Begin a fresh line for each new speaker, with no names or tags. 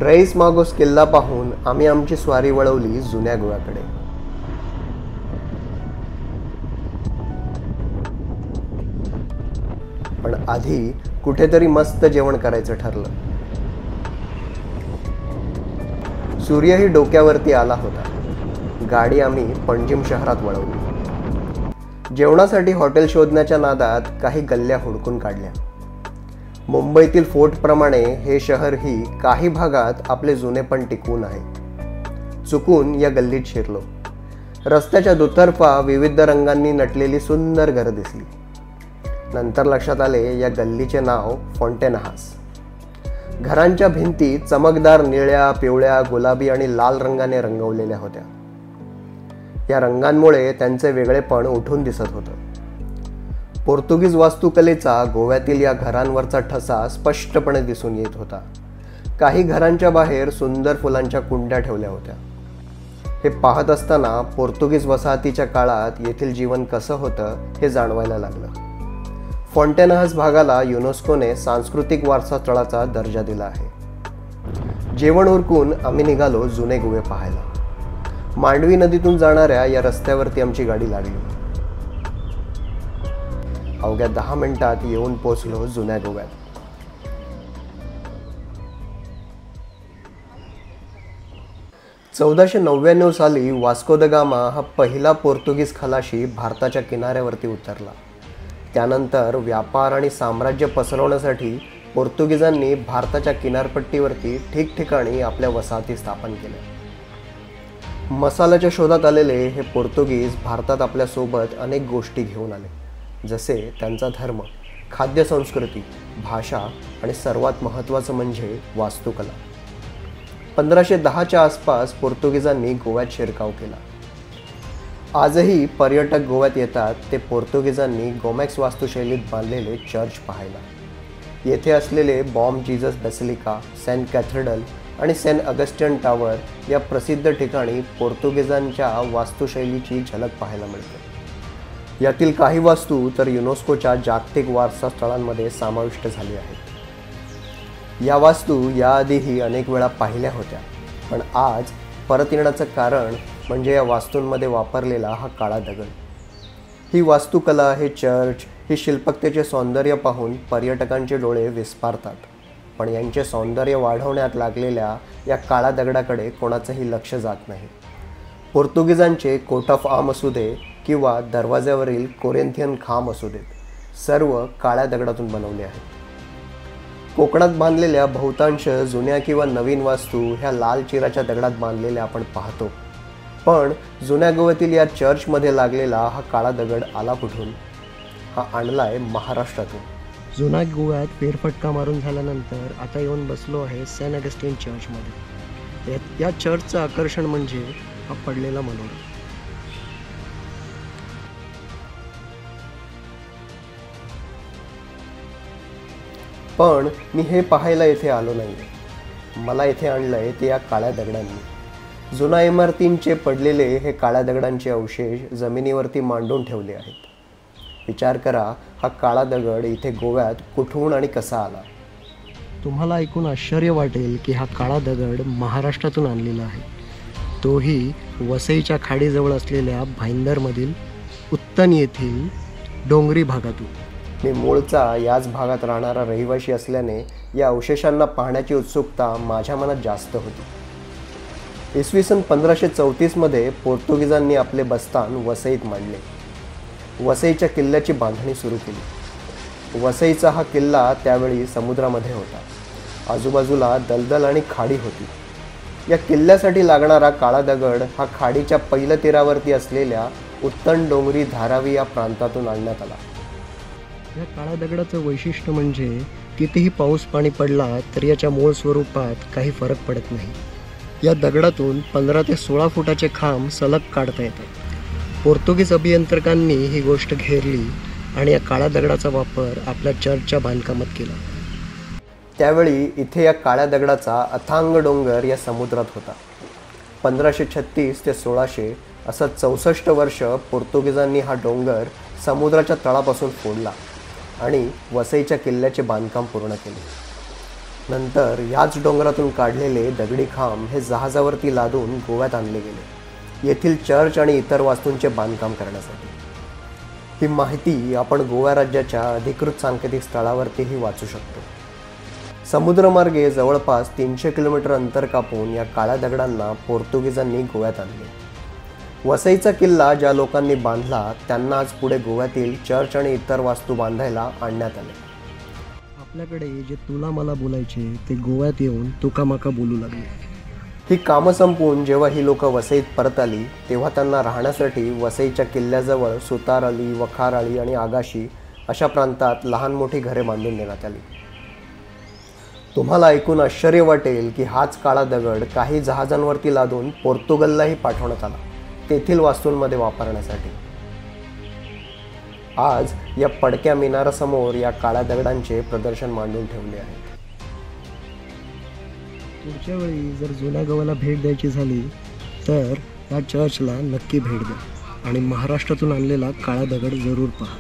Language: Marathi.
रईस मागोस किल्ला पाहून आम्ही आमची स्वारी वळवली जुन्या गोव्याकडे। पण आधी कुठेतरी मस्त जेवण करायचं ठरलं। सूर्यही डोक्यावरती आला होता। गाडी आम्ही पणजिम शहरात वळवली। जेवणासाठी हॉटेल शोधण्याच्या नादात काही गल्ल्या हुडकून काढल्या। मुंबईतील फोर्टप्रमाणे हे शहरही काही भागात आपले जुनेपण टिकवून आहे। चुकून या गल्लीत शिरलो। रस्त्याच्या दुतर्फा विविध रंगांनी नटलेली सुंदर घरं दिसली। नंतर लक्षात आले या गल्लीचे नाव फॉन्टेन हाऊस। घरांच्या भिंती चमकदार निळ्या, पिवळ्या, गुलाबी आणि लाल रंगाने रंगवलेल्या होत्या। या रंगांमुळे त्यांचे वेगळेपण उठून दिसत होतं। पोर्तुगीज वास्तुकलेचा गोव्यातील या घरांवरचा ठसा स्पष्टपणे दिसून येत होता। काही घरांच्या बाहेर सुंदर फुलांच्या कुंड्या ठेवल्या होत्या। हे पाहत असताना पोर्तुगीज वसाहतीच्या काळात येथील जीवन कसं होतं हे जाणवायला लागलं। फॉन्टेन हाऊस भागाला युनेस्कोने सांस्कृतिक वारसा स्थळाचा दर्जा दिला आहे। जेवण उरकून आम्ही निघालो जुने गोवे पाहायला। मांडवी नदीतून जाणाऱ्या या रस्त्यावरती आमची गाडी लागली। अवघ्या 10 मिनिटात येऊन पोचलो जुन्या गोव्यात। 1499 साली वास्को द गामा हा पहिला पोर्तुगीज खलाशी भारताच्या किनाऱ्यावरती उतरला। त्यानंतर व्यापार आणि साम्राज्य पसरवण्यासाठी पोर्तुगीजांनी भारताच्या किनारपट्टीवरती ठिकठिकाणी आपल्या वसाहती स्थापन केल्या। मसाल्याच्या शोधात आलेले हे पोर्तुगीज भारतात आपल्यासोबत अनेक गोष्टी घेऊन आले, जसे त्यांचा धर्म, खाद्य संस्कृती, भाषा आणि सर्वात महत्त्वाचं म्हणजे वास्तुकला। 1510च्या आसपास पोर्तुगीजांनी गोव्यात शिरकाव केला। आजही पर्यटक गोव्यात येतात ते पोर्तुगीजांनी गोमॅक्स वास्तुशैलीत बांधलेले चर्च पाहायला। येथे असलेले Bom Jesus Basilica, Saint Cathedral आणि सेंट अगस्टिन टॉवर या प्रसिद्ध ठिकाणी पोर्तुगीजांच्या वास्तुशैलीची झलक पाहायला मिळते। यातील काही वास्तू तर युनेस्कोच्या जागतिक वारसा स्थळांमध्ये समाविष्ट झाली आहेत। या वास्तू याआधीही अनेक वेळा पाहिल्या होत्या, पण आज परत येण्याचं कारण म्हणजे या वास्तूंमध्ये वापरलेला हा काळा दगड। ही वास्तुकला, हे चर्च, ही शिल्पकलेचे सौंदर्य पाहून पर्यटकांचे डोळे विस्फारतात, पण यांचे सौंदर्य वाढवण्यात लागलेल्या या काळा दगडाकडे कोणाचंही लक्ष जात नाही। पोर्तुगीजांचे कोट ऑफ आर्म असू दे किंवा दरवाज्यावरील कोरिंथियन खांब असू देत, सर्व काळ्या दगडातून बनवले आहेत। कोकणात बांधलेल्या बहुतांश जुन्या किंवा नवीन वास्तू ह्या लाल चिराच्या दगडात बांधलेल्या आपण पाहतो, पण जुन्या गोव्यातील या चर्चमध्ये लागलेला हा काळा दगड आला कुठून? हा आणलाय महाराष्ट्रातून।
जुन्या गोव्यात फेरफटका मारून झाल्यानंतर आता येऊन बसलो आहे सेंट अगस्टिन चर्चमध्ये। या चर्चचं आकर्षण म्हणजे हा पडलेला मनोरा।
पण मी हे पाहायला येथे आलो नाही। मला येथे आणलंय ते या काळ्या दगडांनी। जुन्या इमारतींचे पडलेले हे काळ्या दगडांचे अवशेष जमिनीवरती मांडून ठेवले आहेत। विचार करा, हा काळा दगड इथे गोव्यात कुठून आणि कसा आला?
तुम्हाला ऐकून आश्चर्य वाटेल की हा काळा दगड महाराष्ट्रातून आणलेला आहे, तोही वसईच्या खाडीजवळ असलेल्या भाईंदरमधील उत्तन येथील डोंगरी भागातून।
मी मूळचा याच भागात राहणारा रहिवासी असल्याने या अवशेषांना पाहण्याची उत्सुकता माझ्या मनात जास्त होती। इसवी सन 1534 मध्ये पोर्तुगीजांनी आपले बस्तान वसईत मांडले। वसईच्या किल्ल्याची बांधणी सुरू केली। वसईचा हा किल्ला त्यावेळी समुद्रामध्ये होता। आजूबाजूला दलदल आणि खाडी होती। या किल्ल्यासाठी लागणारा काळा दगड हा खाडीच्या पहिल्या तीरावरती असलेल्या उत्तन डोंगरी धारावी या प्रांतातून आणण्यात आला।
या काळ्या दगडाचं वैशिष्ट्य म्हणजे कितीही पाऊस पाणी पडला तर याच्या मूळ स्वरूपात काही फरक पडत नाही। या दगडातून 15 ते 16 फुटाचे खांब सलग काढता येतात। पोर्तुगीज अभियंत्रकांनी ही गोष्ट घेरली आणि या काळ्या दगडाचा वापर आपल्या चर्चच्या बांधकामात केला।
त्यावेळी इथे या काळ्या दगडाचा अथांग डोंगर या समुद्रात होता। 1536 ते 1600 असं 64 वर्ष पोर्तुगीजांनी हा डोंगर समुद्राच्या तळापासून फोडला आणि वसईच्या किल्ल्याचे बांधकाम पूर्ण केले। नंतर याच डोंगरातून काढलेले दगडी खांब हे जहाजावरती लादून गोव्यात आणले गेले, येथील चर्च आणि इतर वास्तूंचे बांधकाम करण्यासाठी. ही माहिती आपण गोवा राज्याच्या अधिकृत सांकेतिक स्थळावरतीही वाचू शकतो. समुद्रमार्गे जवळपास 300 किलोमीटर अंतर कापून या काळ्या दगडांना पोर्तुगीजांनी गोव्यात आणले. वसईचा किल्ला ज्या लोकांनी बांधला त्यांना आज पुढे गोव्यातील चर्च आणि इतर वास्तू बांधायला आणण्यात आले.
आपल्याकडे जे तुला मला बोलायचे ते गोव्यात येऊन तुकामाका बोलू लागले.
ही कामं संपवून जेव्हा ही लोक वसईत परत आली तेव्हा त्यांना राहण्यासाठी वसईच्या किल्ल्याजवळ सुतारआळी, वखारआळी आणि आगाशी अशा प्रांतात लहान मोठी घरे बांधून देण्यात आली. तुम्हाला ऐकून आश्चर्य वाटेल की हाच काळा दगड काही जहाजांवरती लादून पोर्तुगललाही पाठवण्यात आला, तेथील वास्तूंमध्ये वापरण्यासाठी. आज या पडक्या मिनारासमोर या काळ्या दगडांचे प्रदर्शन मांडून ठेवले आहे.
पुढच्या वेळी जर जुन्या गोव्याला भेट द्यायची झाली तर या चर्चला नक्की भेट द्या आणि महाराष्ट्रातून आणलेला काळा दगड जरूर पहा.